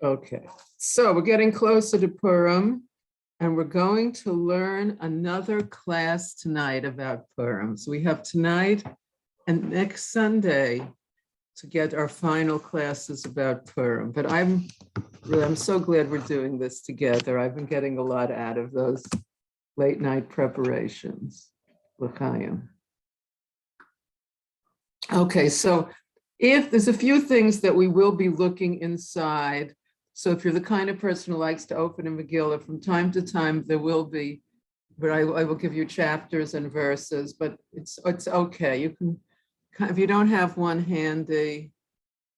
Okay, so we're getting closer to Purim, and we're going to learn another class tonight about Purim. So we have tonight and next Sunday to get our final classes about Purim. But I'm so glad we're doing this together. I've been getting a lot out of those late night preparations. L'chaim. Okay, so if there's a few things that we will be looking inside. So if you're the kind of person who likes to open a Megillah, from time to time there will be, but I will give you chapters and verses, but it's okay. You can, if you don't have one handy,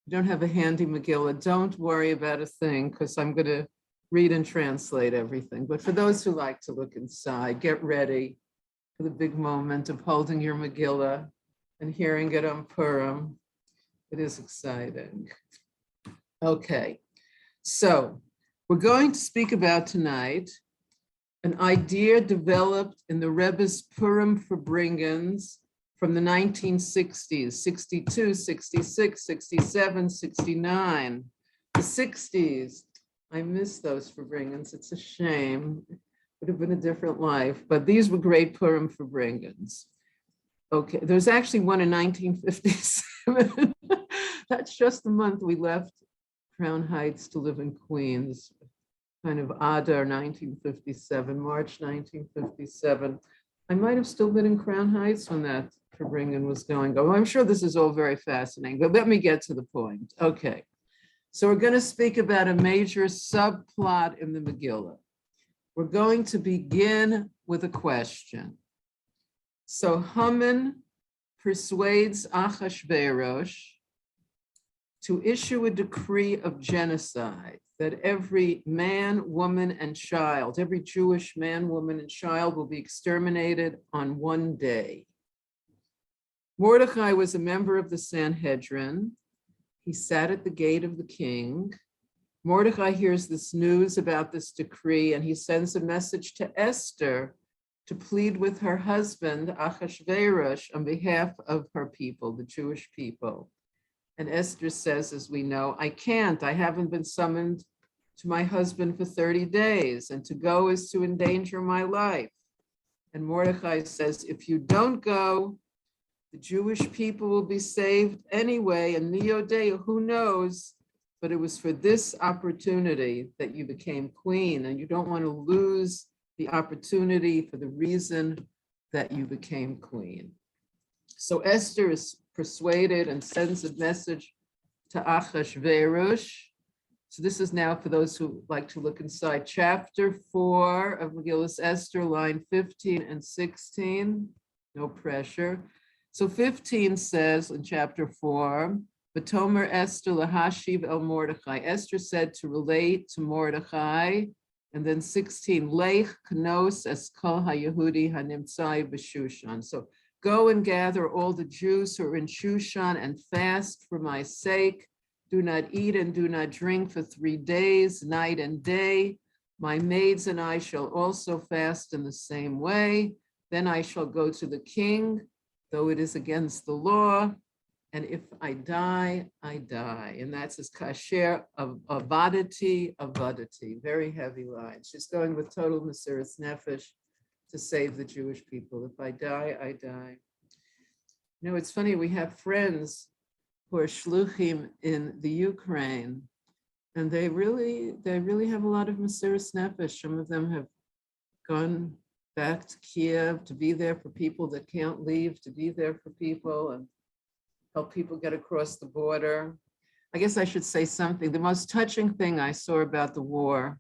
you don't have a handy Megillah, don't worry about a thing, because I'm going to read and translate everything. But for those who like to look inside, get ready for the big moment of holding your Megillah and hearing it on Purim. It is exciting. Okay, so we're going to speak about tonight an idea developed in the Rebbe's Purim Verbringens from the 1960s, 62, 66, 67, 69, the 60s. I miss those Verbringens, it's a shame. It would have been a different life, but these were great Purim Verbringens. Okay, there's actually one in 1957. That's just the month we left Crown Heights to live in Queens, kind of Adar 1957, March 1957. I might have still been in Crown Heights when that Verbringen was going. Oh, I'm sure this is all very fascinating, but let me get to the point. Okay, so we're going to speak about a major subplot in the Megillah. We're going to begin with a question. So Haman persuades Achashverosh to issue a decree of genocide, that every man, woman, and child, every Jewish man, woman, and child will be exterminated on one day. Mordechai was a member of the Sanhedrin. He sat at the gate of the king. Mordechai hears this news about this decree, and he sends a message to Esther to plead with her husband, Achashverosh, on behalf of her people, the Jewish people. And Esther says, as we know, I can't, I haven't been summoned to my husband for 30 days, and to go is to endanger my life. And Mordechai says, if you don't go, the Jewish people will be saved anyway, and Neodea, who knows, but it was for this opportunity that you became queen, and you don't want to lose the opportunity for the reason that you became queen. So Esther is persuaded and sends a message to Achashverosh. So this is now for those who like to look inside, chapter 4 of Megillus Esther, line 15 and 16, no pressure. So 15 says in chapter 4, V'tomer Esther lahashiv el Mordechai. Esther said to relate to Mordechai. And then 16, Lech knos es kol ha-Yehudi ha-nimtzai b'Shushan. So go and gather all the Jews who are in Shushan and fast for my sake. Do not eat and do not drink for 3 days, night and day. My maids and I shall also fast in the same way. Then I shall go to the king, though it is against the law. And if I die, I die. And that's his kasher of avadati, very heavy line. She's going with total mesiras nefesh to save the Jewish people. If I die, I die. You know, it's funny, we have friends who are shluchim in the Ukraine, and they really have a lot of mesiras nefesh. Some of them have gone back to Kiev to be there for people that can't leave, to be there for people and help people get across the border. I guess I should say something. The most touching thing I saw about the war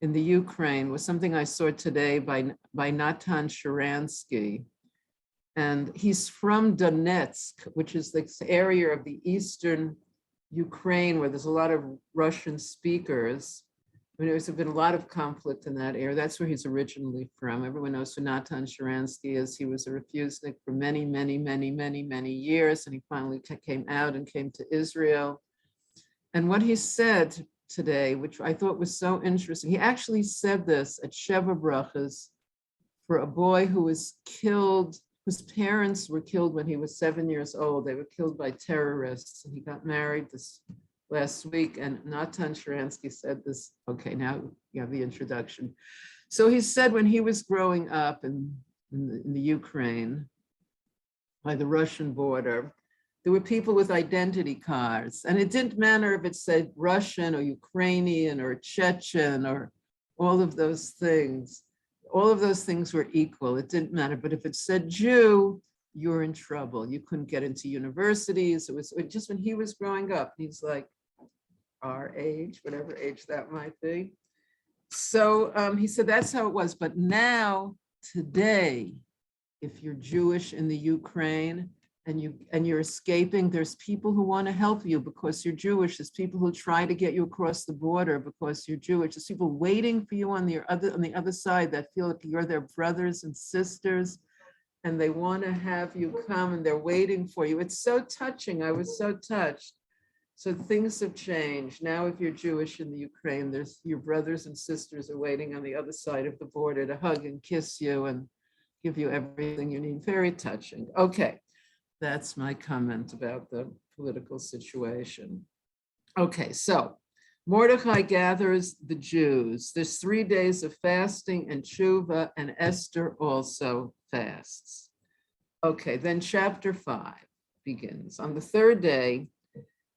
in the Ukraine was something I saw today by Natan Sharansky. And he's from Donetsk, which is this area of the eastern Ukraine where there's a lot of Russian speakers. I mean, there's been a lot of conflict in that area. That's where he's originally from. Everyone knows who Natan Sharansky is. He was a refusenik for many, many, many, many, many years. And he finally came out and came to Israel. And what he said today, which I thought was so interesting, he actually said this at Sheva Brachas for a boy who was killed, whose parents were killed when he was 7 years old. They were killed by terrorists. And he got married, this last week, and Natan Sharansky said this. Okay, now you have the introduction. So he said when he was growing up in the Ukraine, by the Russian border, there were people with identity cards, and it didn't matter if it said Russian or Ukrainian or Chechen or all of those things. All of those things were equal. It didn't matter. But if it said Jew, you're in trouble. You couldn't get into universities. It was just when he was growing up. He's like our age, whatever age that might be. So he said that's how it was. But now, today, if you're Jewish in the Ukraine and you're escaping, there's people who want to help you because you're Jewish. There's people who try to get you across the border because you're Jewish. There's people waiting for you on the other side that feel like you're their brothers and sisters, and they want to have you come, and they're waiting for you. It's so touching. I was so touched. So things have changed. Now, if you're Jewish in the Ukraine, there's your brothers and sisters are waiting on the other side of the border to hug and kiss you and give you everything you need. Very touching. Okay, that's my comment about the political situation. Okay, so Mordechai gathers the Jews. There's 3 days of fasting and tshuva, and Esther also fasts. Okay, then chapter 5 begins. On the third day,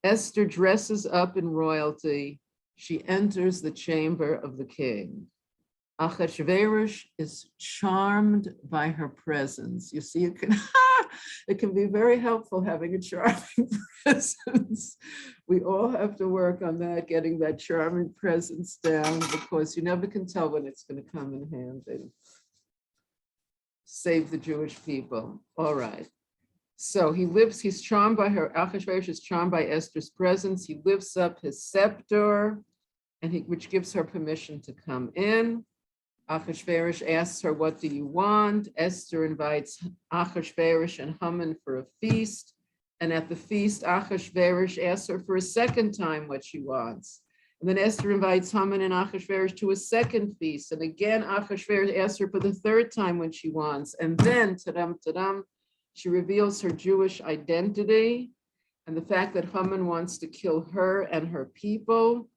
Esther dresses up in royalty. She enters the chamber of the king. Achashverosh is charmed by her presence. You see, it can be very helpful having a charming presence. We all have to work on that, getting that charming presence down, because you never can tell when it's going to come in handy. Save the Jewish people. All right. So he's charmed by her. Achashverosh is charmed by Esther's presence. He lifts up his scepter, which gives her permission to come in. Achashverosh asks her, what do you want? Esther invites Achashverosh and Haman for a feast. And at the feast, Achashverosh asks her for a second time what she wants. And then Esther invites Haman and Achashverosh to a second feast. And again, Achashverosh asks her for the third time what she wants. And then, tadam, tadam, she reveals her Jewish identity and the fact that Haman wants to kill her and her people.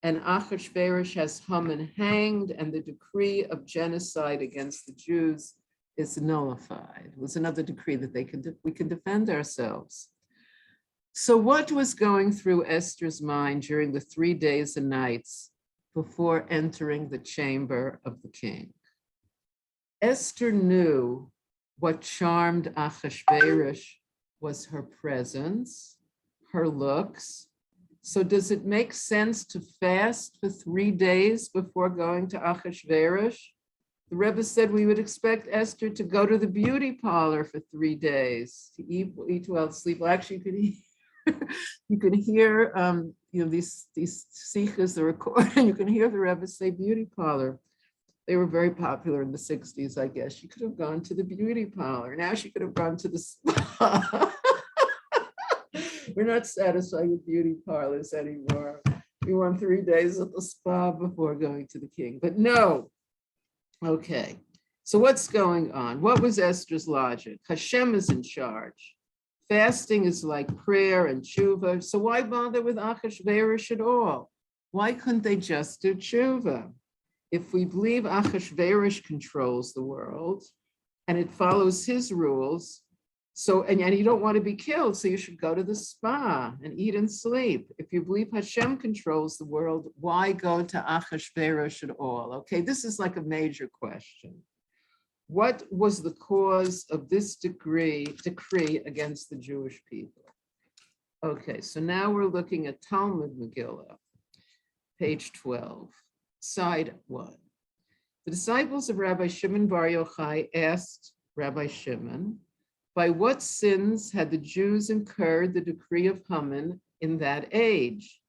And Achashverosh has Haman hanged, and the decree of genocide against the Jews is nullified. It was another decree that we can defend ourselves. So what was going through Esther's mind during the 3 days and nights before entering the chamber of the king? Esther knew what charmed Achashverosh was her presence, her looks. So does it make sense to fast for 3 days before going to Achashverosh? The Rebbe said we would expect Esther to go to the beauty parlor for 3 days, to eat well, sleep well. Actually, you can hear these sikhs, the recording, you can hear the Rebbe say beauty parlor. They were very popular in the 60s, I guess. She could have gone to the beauty parlor. Now she could have gone to the spa. We're not satisfied with beauty parlors anymore. We want 3 days at the spa before going to the king. But no. Okay. So what's going on? What was Esther's logic? Hashem is in charge. Fasting is like prayer and tshuva. So why bother with Achashverosh at all? Why couldn't they just do tshuva? If we believe Achashverosh controls the world and it follows his rules, and you don't want to be killed, so you should go to the spa and eat and sleep. If you believe Hashem controls the world, why go to Achashverosh at all? Okay, this is like a major question. What was the cause of this decree against the Jewish people? Okay, so now we're looking at Talmud Megillah, page 12. Side 1. The disciples of Rabbi Shimon Bar Yochai asked Rabbi Shimon, by what sins had the Jews incurred the decree of Haman in that age?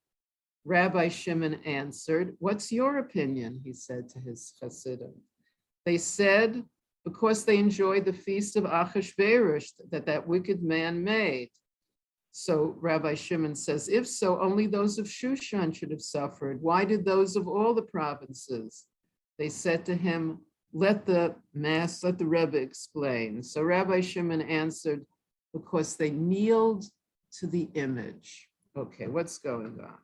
Rabbi Shimon answered, what's your opinion? He said to his Hasidim. They said, because they enjoyed the feast of Achashverosh that wicked man made. So Rabbi Shimon says, if so, only those of Shushan should have suffered. Why did those of all the provinces? They said to him, let the Rebbe explain. So Rabbi Shimon answered, because they kneeled to the image. Okay, what's going on?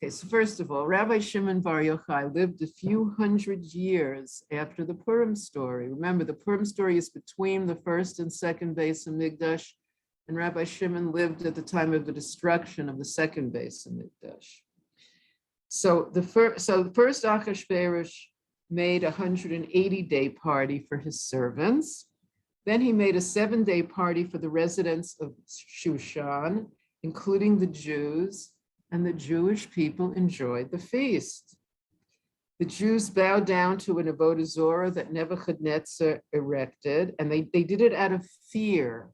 Okay, so first of all, Rabbi Shimon Bar Yochai lived a few hundred years after the Purim story. Remember, the Purim story is between the first and second Beis Hamikdash, and Rabbi Shimon lived at the time of the destruction of the second Beis Hamikdash. So the first Achashverosh made a 180-day party for his servants. Then he made a 7-day party for the residents of Shushan, including the Jews, and the Jewish people enjoyed the feast. The Jews bowed down to an avodah zorah that Nebuchadnezzar erected, and they did it out of fear.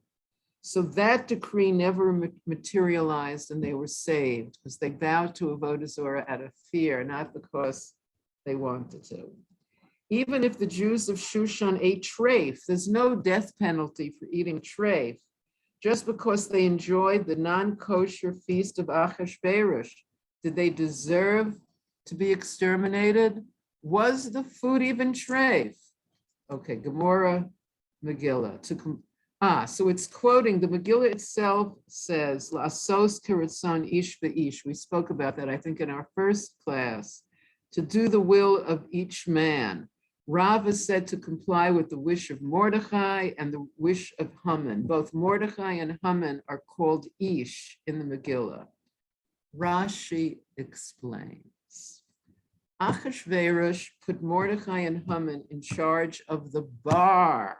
So that decree never materialized, and they were saved because they bowed to avodah zorah out of fear, not because they wanted to. Even if the Jews of Shushan ate treif, there's no death penalty for eating treif, just because they enjoyed the non-kosher feast of Achashverosh. Did they deserve to be exterminated? Was the food even treif? Okay, Gemara, Megillah. So it's quoting, the Megillah itself says, La'asos kiratzon ish be'ish. We spoke about that, I think, in our first class, to do the will of each man. Rav is said to comply with the wish of Mordechai and the wish of Haman. Both Mordechai and Haman are called Ish in the Megillah. Rashi explains. Achashverosh put Mordechai and Haman in charge of the bar.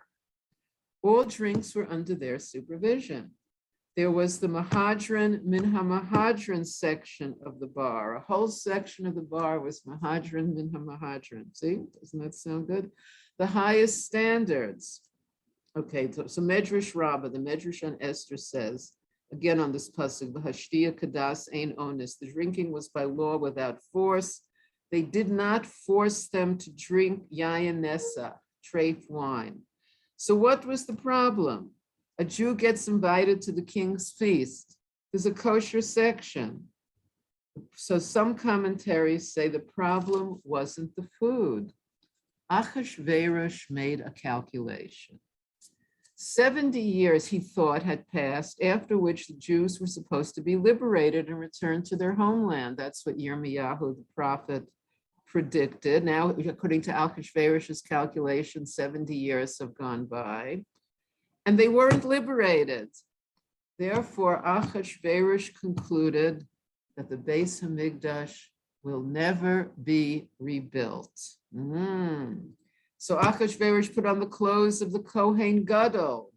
All drinks were under their supervision. There was the Mahadran, Minha Mahadran section of the bar. A whole section of the bar was Mahadran, Minha Mahadran. See, doesn't that sound good? The highest standards. Okay, so Medrash Rabbah, the Medrash on Esther says, again on this pasuk, V'hashtia kadas ein onis. The drinking was by law without force. They did not force them to drink yayin nesa, treif wine. So what was the problem? A Jew gets invited to the king's feast. There's a kosher section. So some commentaries say the problem wasn't the food. Achashverosh made a calculation. 70 years, he thought, had passed, after which the Jews were supposed to be liberated and returned to their homeland. That's what Yirmiyahu, the prophet, predicted. Now, according to Achashverosh's calculation, 70 years have gone by. And they weren't liberated. Therefore, Achashverosh concluded that the Beis Hamikdash will never be rebuilt. So Achashverosh put on the clothes of the Kohen Gadol.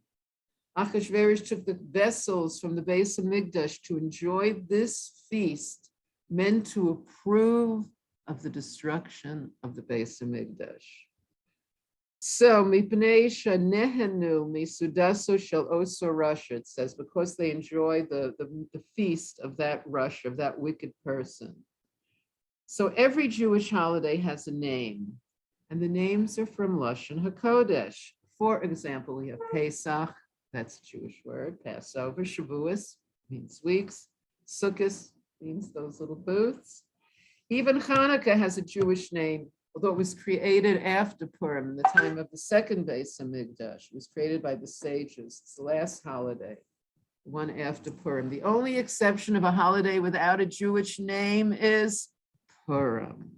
Achashverosh took the vessels from the Beis Hamikdash to enjoy this feast, meant to approve of the destruction of the Beis Hamikdash. So, mipnei shenehenu misudaso shel oso rasha, it says, because they enjoy the feast of that rasha, of that wicked person. So every Jewish holiday has a name, and the names are from Lashon HaKodesh. For example, we have Pesach, that's a Jewish word, Passover, Shavuos means weeks, Sukkot means those little booths. Even Hanukkah has a Jewish name, although it was created after Purim in the time of the second Beis Hamikdash. It was created by the sages. It's the last holiday, one after Purim. The only exception of a holiday without a Jewish name is Purim.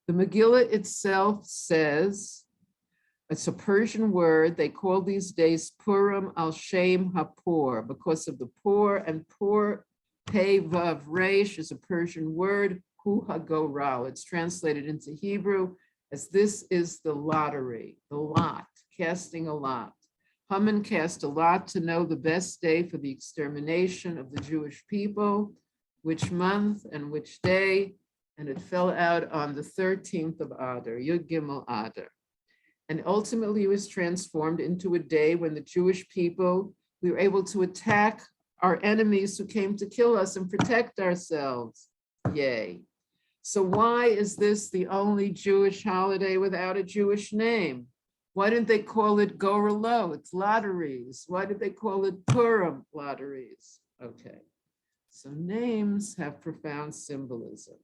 The Megillah itself says, it's a Persian word, they call these days Purim al Shem HaPur, because of the poor, and Pur, Pei Vav Resh is a Persian word, Hu HaGoral. It's translated into Hebrew as this is the lottery, the lot, casting a lot. Haman cast a lot to know the best day for the extermination of the Jewish people, which month and which day, and it fell out on the 13th of Adar, Yud Gimel Adar. And ultimately it was transformed into a day when the Jewish people, we were able to attack our enemies who came to kill us and protect ourselves. Yay. So why is this the only Jewish holiday without a Jewish name? Why didn't they call it Gorelo? It's lotteries. Why did they call it Purim lotteries? Okay, so names have profound symbolism.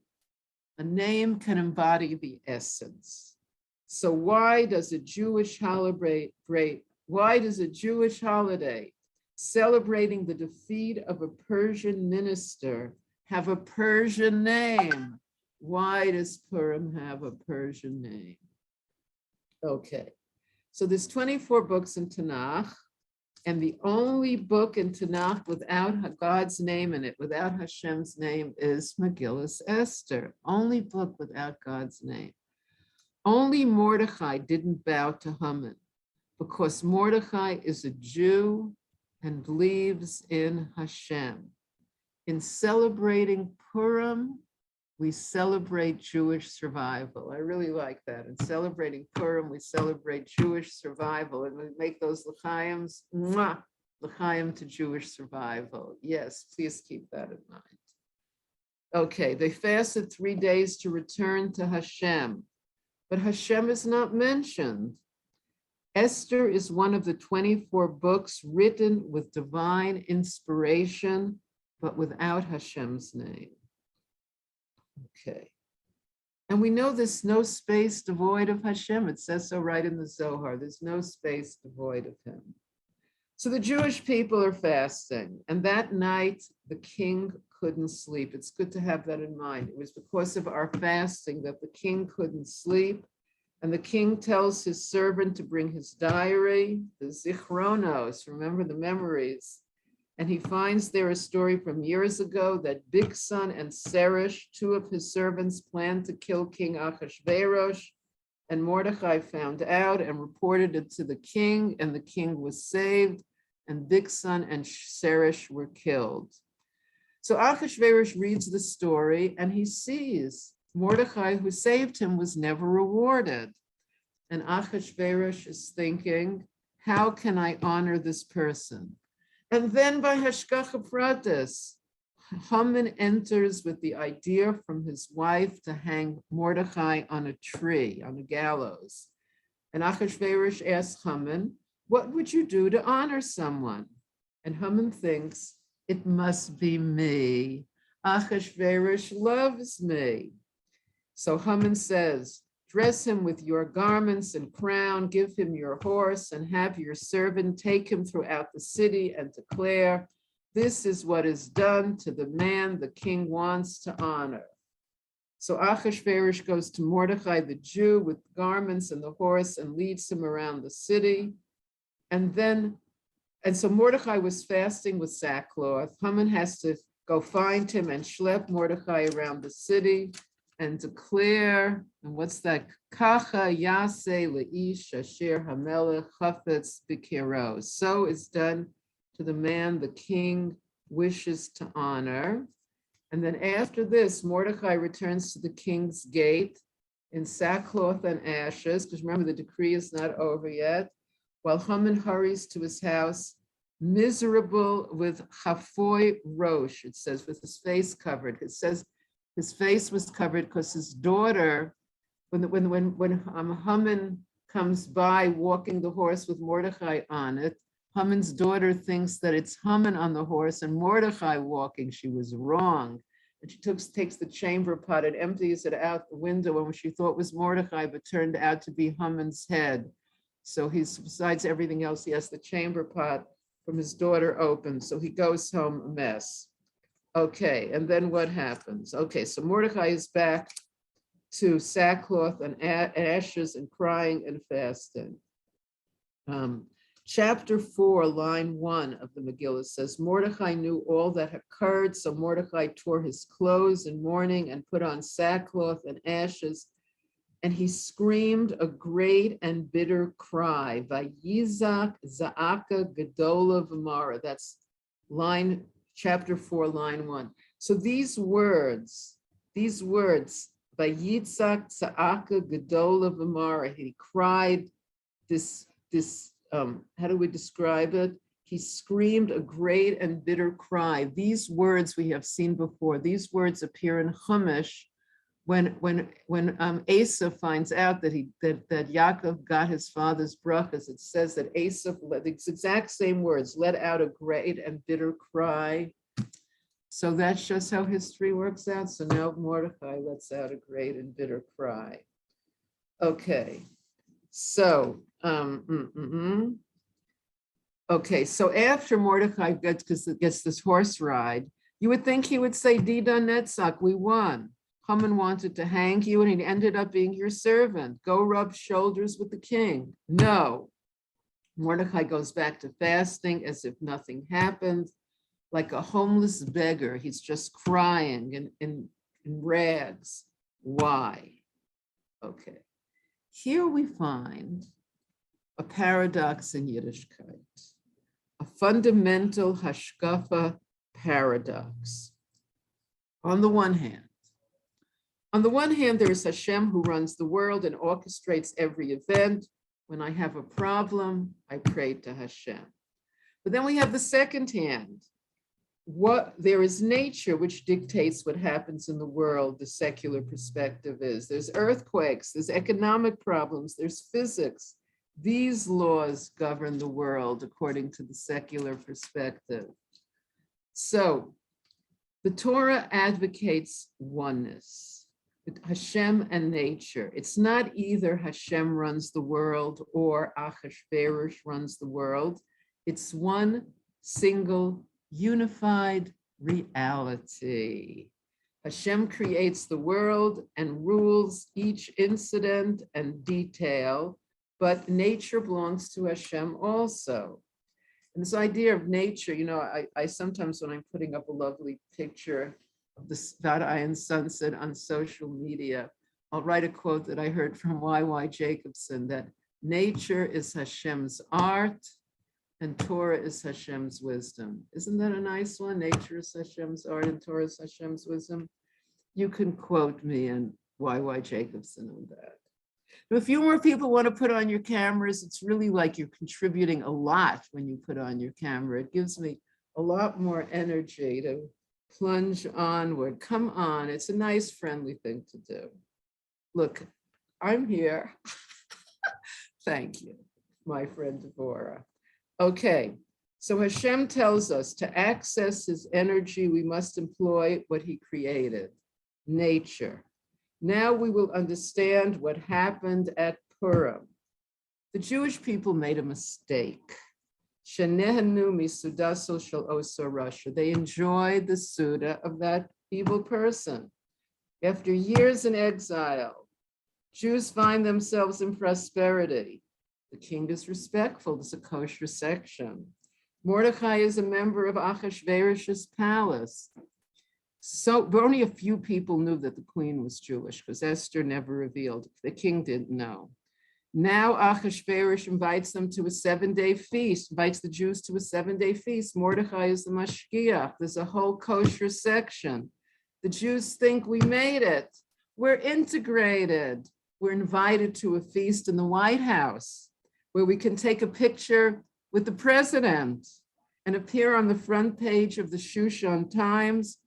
A name can embody the essence. So why does a Jewish holiday celebrating the defeat of a Persian minister, have a Persian name. Why does Purim have a Persian name? Okay, so there's 24 books in Tanakh, and the only book in Tanakh without God's name in it, without Hashem's name, is Megillas Esther. Only book without God's name. Only Mordechai didn't bow to Haman because Mordechai is a Jew and believes in Hashem. In celebrating Purim, we celebrate Jewish survival. I really like that. In celebrating Purim, we celebrate Jewish survival, and we make those l'chaims, l'chaim to Jewish survival. Yes, please keep that in mind. Okay, they fasted 3 days to return to Hashem, but Hashem is not mentioned. Esther is one of the 24 books written with divine inspiration, but without Hashem's name. Okay. And we know there's no space devoid of Hashem. It says so right in the Zohar. There's no space devoid of him. So the Jewish people are fasting. And that night, the king couldn't sleep. It's good to have that in mind. It was because of our fasting that the king couldn't sleep. And the king tells his servant to bring his diary, the zichronos, remember the memories. And he finds there a story from years ago that Bigsan and Seresh, 2 of his servants, planned to kill King Achashverosh. And Mordechai found out and reported it to the king, and the king was saved, and Bigsan and Seresh were killed. So Achashverosh reads the story, and he sees Mordechai, who saved him, was never rewarded. And Achashverosh is thinking, how can I honor this person? And then by Hashgacha Pratis, Haman enters with the idea from his wife to hang Mordechai on a tree, on a gallows. And Achashverosh asks Haman, what would you do to honor someone? And Haman thinks, it must be me. Achashverosh loves me. So Haman says, dress him with your garments and crown, give him your horse, and have your servant take him throughout the city and declare, this is what is done to the man the king wants to honor. So Achashverosh goes to Mordechai the Jew with the garments and the horse and leads him around the city. And so Mordechai was fasting with sackcloth. Haman has to go find him and schlep Mordechai around the city and declare, and what's that? Kacha yase leish asher hamelech chafetz b'kiro. So is done to the man the king wishes to honor. And then after this, Mordechai returns to the king's gate in sackcloth and ashes, because remember the decree is not over yet, while Haman hurries to his house, miserable with chafoy rosh, it says, with his face covered. It says his face was covered because his daughter, when Haman comes by walking the horse with Mordechai on it, Haman's daughter thinks that it's Haman on the horse and Mordechai walking. She was wrong. And she takes the chamber pot and empties it out the window, and she thought was Mordechai, but turned out to be Haman's head. So besides everything else, he has the chamber pot from his daughter open. So he goes home a mess. Okay, and then what happens? Okay, so Mordechai is back to sackcloth and ashes and crying and fasting. Chapter 4, line 1 of the Megillah says, Mordechai knew all that occurred, so Mordechai tore his clothes in mourning and put on sackcloth and ashes, and he screamed a great and bitter cry, Vayizak za'aka gedola v'mara. That's chapter 4, line 1. So these words, Vayitzak tza'aka gedola v'mara, he cried this, how do we describe it? He screamed a great and bitter cry. These words we have seen before. These words appear in Chumash when Esau finds out that Yaakov got his father's brachas. It says that Esau, the exact same words, let out a great and bitter cry. So that's just how history works out. So now Mordechai lets out a great and bitter cry. Okay, so Okay, so after Mordecai gets this horse ride, you would think he would say, Dida Netzach, we won. Haman wanted to hang you and he ended up being your servant. Go rub shoulders with the king. No. Mordecai goes back to fasting as if nothing happened, like a homeless beggar. He's just crying in rags. Why? Okay. Here we find a paradox in Yiddishkeit, a fundamental hashkafa paradox. On the one hand, there is Hashem who runs the world and orchestrates every event. When I have a problem, I pray to Hashem. But then we have the second hand. There is nature which dictates what happens in the world, the secular perspective is. There's earthquakes, there's economic problems, there's physics. These laws govern the world according to the secular perspective. So the Torah advocates oneness. Hashem and nature. It's not either Hashem runs the world or Achashverosh runs the world. It's one single unified reality. Hashem creates the world and rules each incident and detail, but nature belongs to Hashem also. And this idea of nature, I sometimes when I'm putting up a lovely picture of the Svadayan sunset on social media, I'll write a quote that I heard from Y.Y. Jacobson, that nature is Hashem's art and Torah is Hashem's wisdom. Isn't that a nice one? Nature is Hashem's art and Torah is Hashem's wisdom. You can quote me and Y.Y. Jacobson on that. If a few more people want to put on your cameras, it's really like you're contributing a lot when you put on your camera. It gives me a lot more energy to plunge onward. Come on, it's a nice, friendly thing to do. Look, I'm here. Thank you, my friend Devorah. Okay, so Hashem tells us to access his energy, we must employ what he created, nature. Now we will understand what happened at Purim. The Jewish people made a mistake. Shenehenu misudaso shel oso rasha. They enjoyed the Suda of that evil person. After years in exile, Jews find themselves in prosperity. The king is respectful. There's a kosher section. Mordecai is a member of Achashverosh's palace. So only a few people knew that the queen was Jewish because Esther never revealed. The king didn't know. Now Achashverosh invites them to a 7-day feast, invites the Jews to a 7-day feast. Mordecai is the mashgiach. There's a whole kosher section. The Jews think we made it. We're integrated. We're invited to a feast in the White House where we can take a picture with the president and appear on the front page of the Shushan Times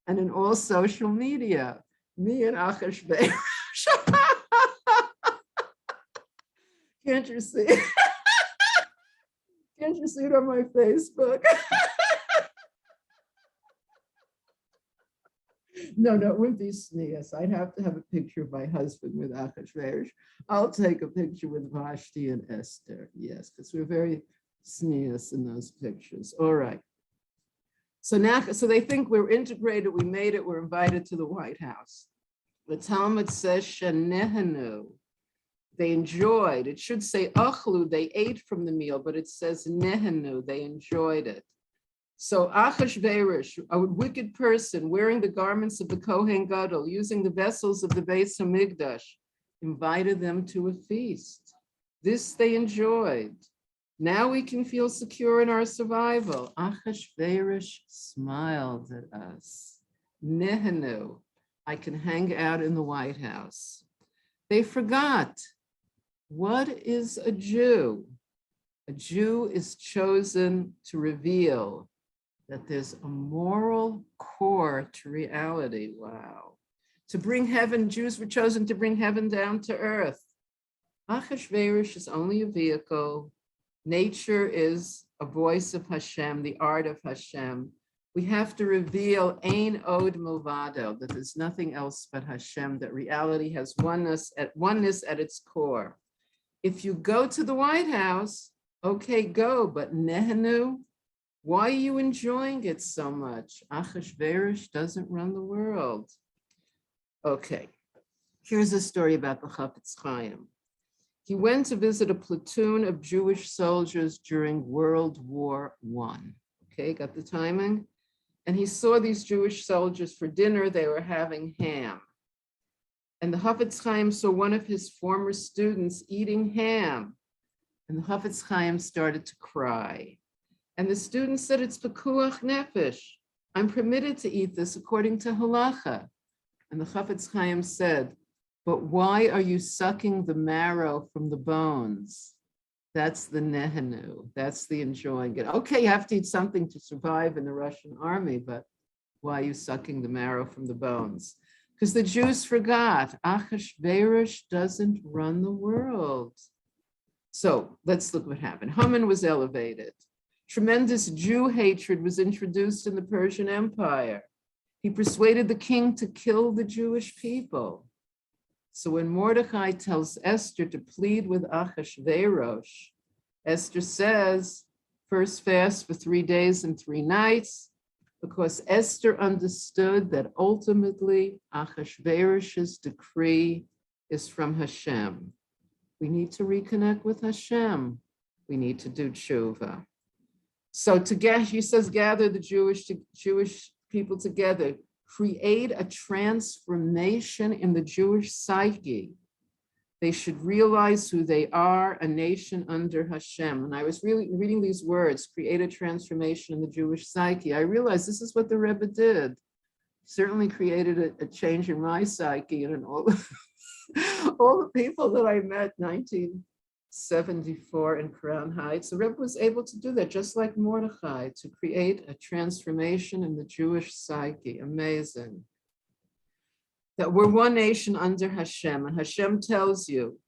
and in all social media. Me and Achashverosh. Can't you see? Can't you see it on my Facebook? No, it wouldn't be sneeze. I'd have to have a picture of my husband with Achashverosh. I'll take a picture with Vashti and Esther. Yes, because we're very sneeze in those pictures. All right. So they think we're integrated, we made it, we're invited to the White House. The Talmud says, Shenehenu. They enjoyed. It should say achlu, they ate from the meal, but it says nehenu, they enjoyed it. So Achashverosh, a wicked person wearing the garments of the Kohen Gadol, using the vessels of the Beis Hamikdash, invited them to a feast. This they enjoyed. Now we can feel secure in our survival. Achashverosh smiled at us. Nehenu, I can hang out in the White House. They forgot. What is a Jew? A Jew is chosen to reveal that there's a moral core to reality. Wow. To bring heaven, Jews were chosen to bring heaven down to earth. Achashverosh is only a vehicle. Nature is a voice of Hashem, the art of Hashem. We have to reveal Ein Od Milvado, that there's nothing else but Hashem, that reality has oneness at its core. If you go to the White House, Okay, go, but Nehenu, why are you enjoying it so much? Achashverosh doesn't run the world. Okay, here's a story about the Chafetz Chaim. He went to visit a platoon of Jewish soldiers during World War I. Okay, got the timing? And he saw these Jewish soldiers for dinner. They were having ham. And the Chafetz Chaim saw one of his former students eating ham. And the Chafetz Chaim started to cry. And the student said, it's pekuach nefesh. I'm permitted to eat this according to halacha. And the Chafetz Chaim said, but why are you sucking the marrow from the bones? That's the nehenu. That's the enjoying it. Okay, you have to eat something to survive in the Russian army, but why are you sucking the marrow from the bones? Because the Jews forgot, Achashverosh doesn't run the world. So let's look what happened. Haman was elevated. Tremendous Jew hatred was introduced in the Persian Empire. He persuaded the king to kill the Jewish people. So when Mordechai tells Esther to plead with Achashverosh, Esther says, first fast for 3 days and 3 nights, because Esther understood that ultimately Achashverosh's decree is from Hashem. We need to reconnect with Hashem. We need to do tshuva. So she says, gather the Jewish people together, create a transformation in the Jewish psyche. They should realize who they are, a nation under Hashem. And I was really reading these words, create a transformation in the Jewish psyche. I realized this is what the Rebbe did. Certainly created a change in my psyche and in all the people that I met 1974 in Crown Heights. The Rebbe was able to do that, just like Mordechai, to create a transformation in the Jewish psyche. Amazing. That we're one nation under Hashem, and Hashem tells you,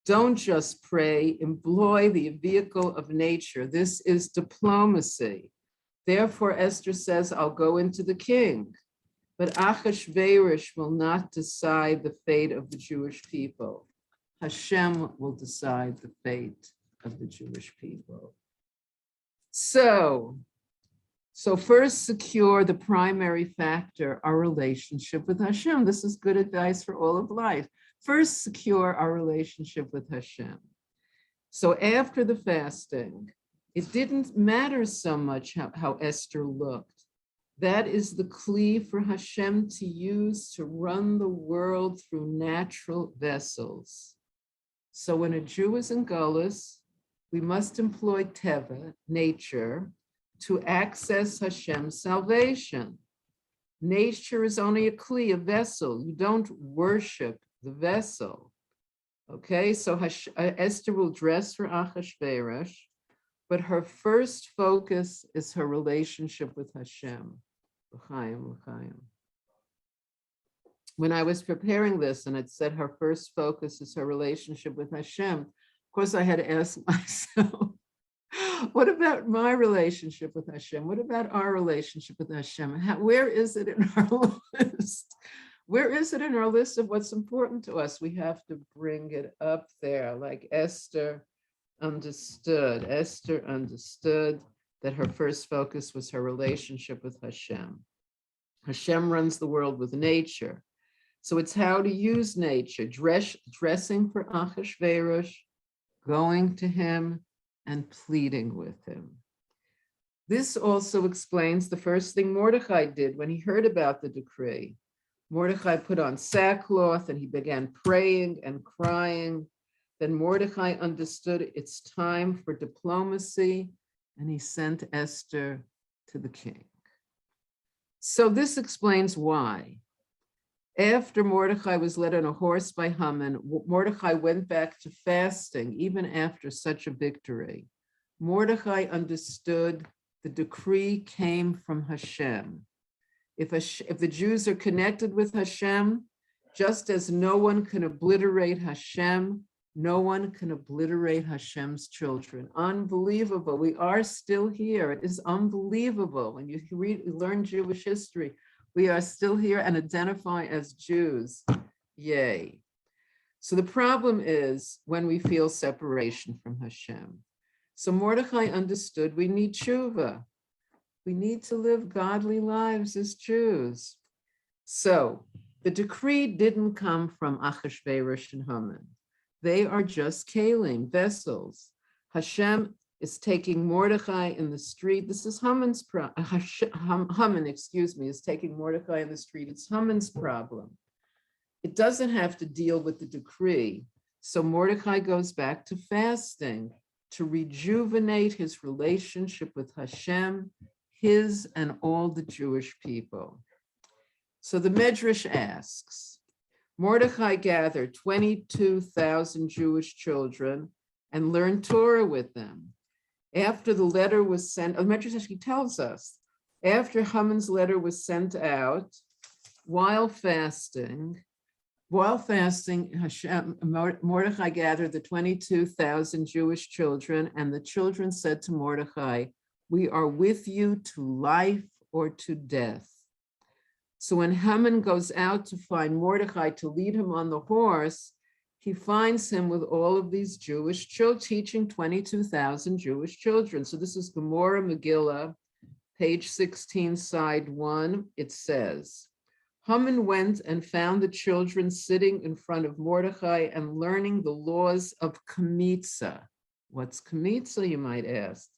don't just pray, employ the vehicle of nature. This is diplomacy. Therefore, Esther says, I'll go into the king. But Achashverosh will not decide the fate of the Jewish people. Hashem will decide the fate of the Jewish people. So first secure the primary factor, our relationship with Hashem. This is good advice for all of life. First secure our relationship with Hashem. So after the fasting, it didn't matter so much how Esther looked. That is the kli for Hashem to use to run the world through natural vessels. So when a Jew is in Gullus, we must employ teva, nature, to access Hashem's salvation. Nature is only a kli, a vessel. You don't worship the vessel. Okay, so Esther will dress for Achashverosh, but her first focus is her relationship with Hashem. L'chaim, l'chaim. When I was preparing this and it said her first focus is her relationship with Hashem, of course I had to ask myself, what about my relationship with Hashem? What about our relationship with Hashem? Where is it in our list? Where is it in our list of what's important to us? We have to bring it up there, like Esther understood. Esther understood that her first focus was her relationship with Hashem. Hashem runs the world with nature. So it's how to use nature, dressing for Achashverosh, going to him, and pleading with him. This also explains the first thing Mordechai did when he heard about the decree. Mordechai put on sackcloth and he began praying and crying. Then Mordechai understood it's time for diplomacy, and he sent Esther to the king. So this explains why. After Mordechai was led on a horse by Haman, Mordechai went back to fasting, even after such a victory. Mordechai understood the decree came from Hashem. If the Jews are connected with Hashem, just as no one can obliterate Hashem, no one can obliterate Hashem's children. Unbelievable. We are still here. It is unbelievable. When you learn Jewish history, we are still here and identify as Jews. Yay. So the problem is when we feel separation from Hashem. So Mordechai understood we need tshuva. We need to live godly lives as Jews. So the decree didn't come from Achashverosh and Haman. They are just kalim, vessels. Hashem is taking Mordechai in the street. This is Haman's problem. Haman, is taking Mordechai in the street. It's Haman's problem. It doesn't have to deal with the decree. So Mordechai goes back to fasting to rejuvenate his relationship with Hashem, his and all the Jewish people. So the Medrash asks, Mordechai gathered 22,000 Jewish children and learned Torah with them. After the letter was sent, the Medrash actually tells us, after Haman's letter was sent out, while fasting, Hashem, Mordechai gathered the 22,000 Jewish children, and the children said to Mordechai, "We are with you to life or to death." So when Haman goes out to find Mordechai to lead him on the horse, he finds him with all of these Jewish children, teaching 22,000 Jewish children. So this is Gemara Megillah, page 16, side 1. It says, Haman went and found the children sitting in front of Mordechai and learning the laws of Kmitza. What's Kmitza, you might ask?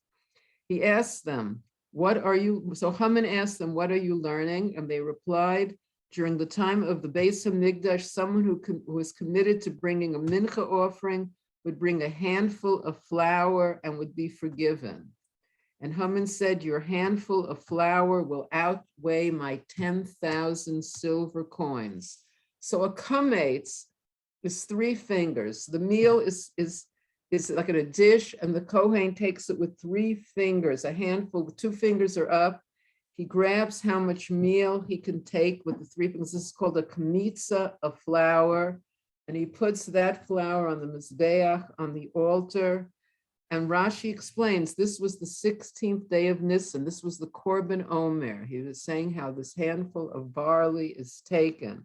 He asked them, so Haman asked them, what are you learning? And they replied, during the time of the Beis HaMikdash, someone who was committed to bringing a mincha offering would bring a handful of flour and would be forgiven. And Haman said, your handful of flour will outweigh my 10,000 silver coins. So a kametz is 3 fingers. The meal is like in a dish, and the Kohen takes it with 3 fingers, a handful, with 2 fingers are up. He grabs how much meal he can take with the 3 fingers. This is called a kmitza of flour. And he puts that flour on the mizbeach, on the altar. And Rashi explains this was the 16th day of Nisan. This was the Korban Omer. He was saying how this handful of barley is taken.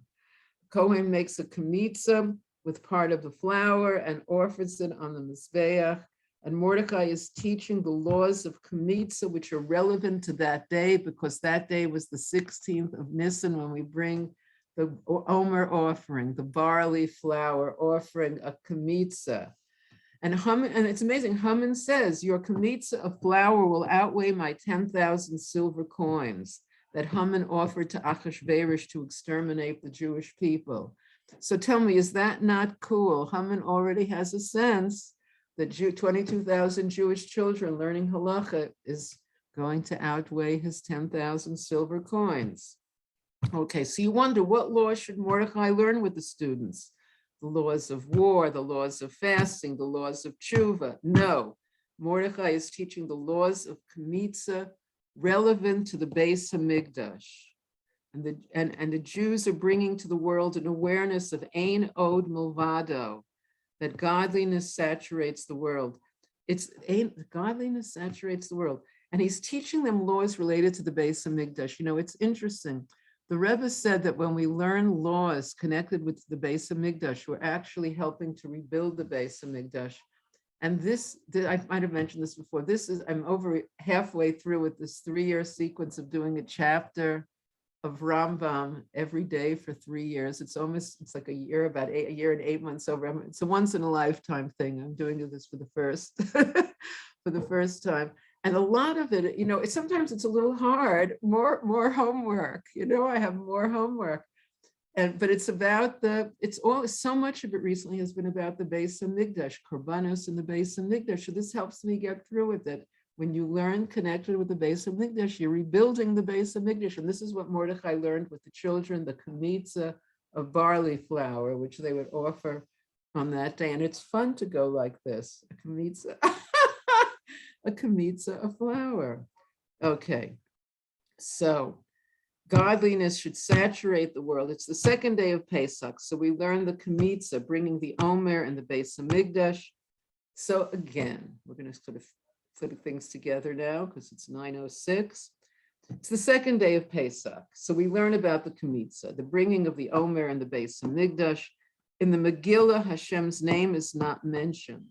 Kohen makes a kmitza with part of the flour and offers it on the mizbeach. And Mordechai is teaching the laws of kmitza, which are relevant to that day, because that day was the 16th of Nisan when we bring the Omer offering, the barley flour offering, a kmitza. And it's amazing, Haman says, your kmitza of flour will outweigh my 10,000 silver coins that Haman offered to Achashverosh to exterminate the Jewish people. So tell me, is that not cool? Haman already has a sense that 22,000 Jewish children learning halacha is going to outweigh his 10,000 silver coins. Okay, so you wonder, what law should Mordechai learn with the students? The laws of war, the laws of fasting, the laws of tshuva. No, Mordechai is teaching the laws of kmitza relevant to the Beis HaMikdash. And the Jews are bringing to the world an awareness of ein od milvado, that godliness saturates the world. Godliness saturates the world. And he's teaching them laws related to the Beis HaMikdash. You know, it's interesting. The Rebbe said that when we learn laws connected with the Beis HaMikdash, we're actually helping to rebuild the Beis HaMikdash. And this, I might have mentioned this before, I'm over halfway through with this 3-year sequence of doing a chapter of Rambam every day for 3 years. It's like a year, about a year and 8 months over. It's a once in a lifetime thing. I'm doing this for the first time. And a lot of it, you know, sometimes it's a little hard, more homework, you know, I have more homework. But it's about so much of it recently has been about the Beis HaMikdash, Korbanos and the Beis HaMikdash. So this helps me get through with it. When you learn connected with the Beis HaMikdash, you're rebuilding the Beis HaMikdash. And this is what Mordechai learned with the children, the kmitza of barley flour, which they would offer on that day. And it's fun to go like this, a kmitza. A kmitza of flour. Okay, so godliness should saturate the world. It's the 2nd day of Pesach. So we learn the kmitza, bringing the Omer and the Beis HaMikdash. So again, we're going to sort of put things together now because it's 9:06. It's the 2nd day of Pesach. So we learn about the kmitza, the bringing of the Omer and the Beis HaMikdash. In the Megillah, Hashem's name is not mentioned.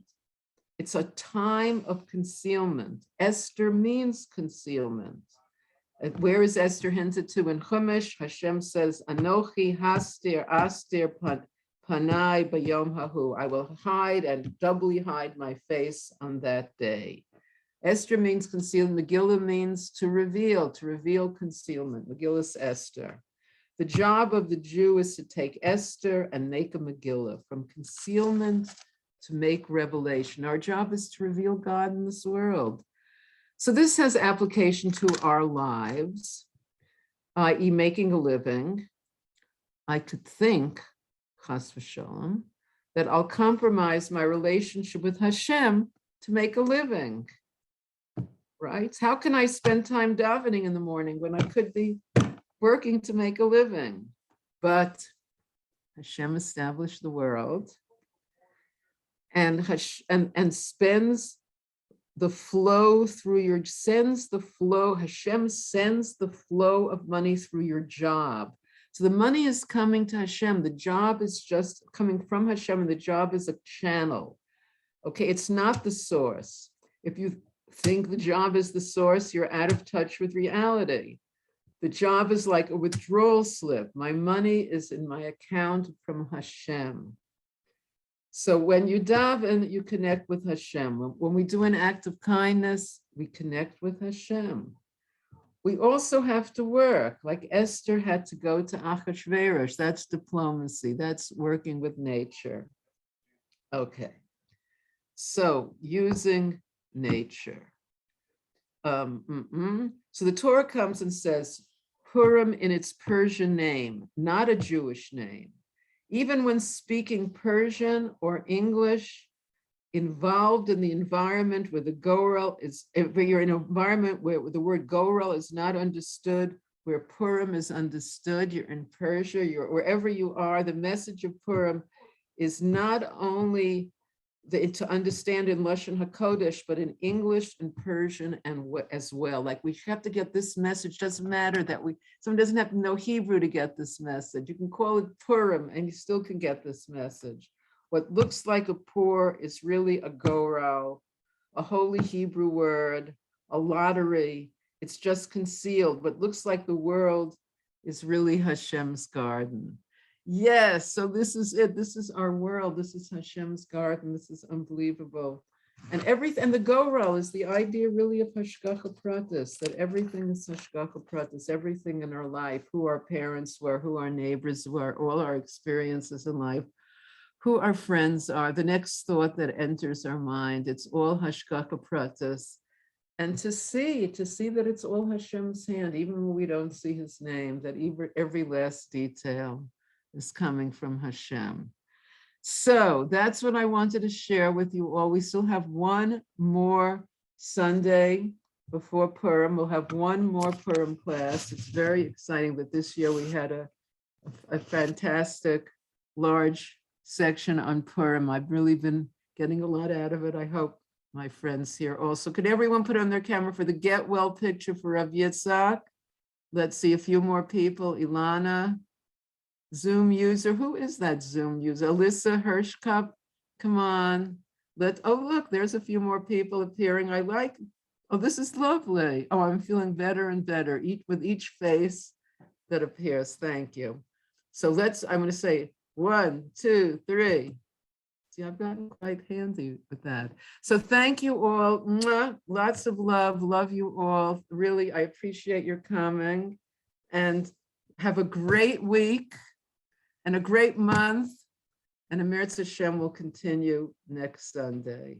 It's a time of concealment. Esther means concealment. Where is Esther hinted to in Chumash? Hashem says, Anochi hastir astir panai bayom hahu. I will hide and doubly hide my face on that day. Esther means concealed. Megillah means to reveal concealment. Megillah's Esther. The job of the Jew is to take Esther and make a Megillah, from concealment to make revelation. Our job is to reveal God in this world. So this has application to our lives, i.e. making a living. I could think, chas v'shalom, that I'll compromise my relationship with Hashem to make a living, right? How can I spend time davening in the morning when I could be working to make a living? But Hashem established the world and spends the flow through Hashem sends the flow of money through your job. So the money is coming to Hashem. The job is just coming from Hashem, and the job is a channel. Okay, it's not the source. If you think the job is the source, you're out of touch with reality. The job is like a withdrawal slip. My money is in my account from Hashem. So when you daven, you connect with Hashem. When we do an act of kindness, we connect with Hashem. We also have to work, like Esther had to go to Achashverosh. That's diplomacy. That's working with nature. Okay. So using nature. So the Torah comes and says, Purim in its Persian name, not a Jewish name. Even when speaking Persian or English, involved in the environment where the Goral is, if you're in an environment where the word Goral is not understood, where Purim is understood, you're in Persia, you're wherever you are, the message of Purim is not only to understand in Lashon HaKodesh, but in English and Persian and as well. Like we have to get this message. Doesn't matter that someone doesn't have to know Hebrew to get this message. You can call it Purim and you still can get this message. What looks like a pur is really a goral, a holy Hebrew word, a lottery. It's just concealed. What looks like the world is really Hashem's garden. Yes, so this is it. This is our world. This is Hashem's garden. This is unbelievable. And everything, and the goral is the idea really of hashgacha pratis, that everything is hashgacha pratis, everything in our life, who our parents were, who our neighbors were, all our experiences in life, who our friends are, the next thought that enters our mind, it's all hashgacha pratis. And to see that it's all Hashem's hand, even when we don't see his name, that every last detail is coming from Hashem. So that's what I wanted to share with you all. We still have one more Sunday before Purim. We'll have one more Purim class. It's very exciting that this year we had a fantastic large section on Purim. I've really been getting a lot out of it. I hope my friends here also. Could everyone put on their camera for the get well picture for Rav Yitzhak? Let's see a few more people. Ilana. Zoom user, who is that Zoom user? Alyssa Hirschkup, come on. Oh, look, there's a few more people appearing. Oh, this is lovely. Oh, I'm feeling better and better with each face that appears. Thank you. So I'm going to say 1, 2, 3. See, I've gotten quite handy with that. So thank you all. Mwah. Lots of love. Love you all. Really, I appreciate your coming, and have a great week. And a great month, and Amir Hashem will continue next Sunday.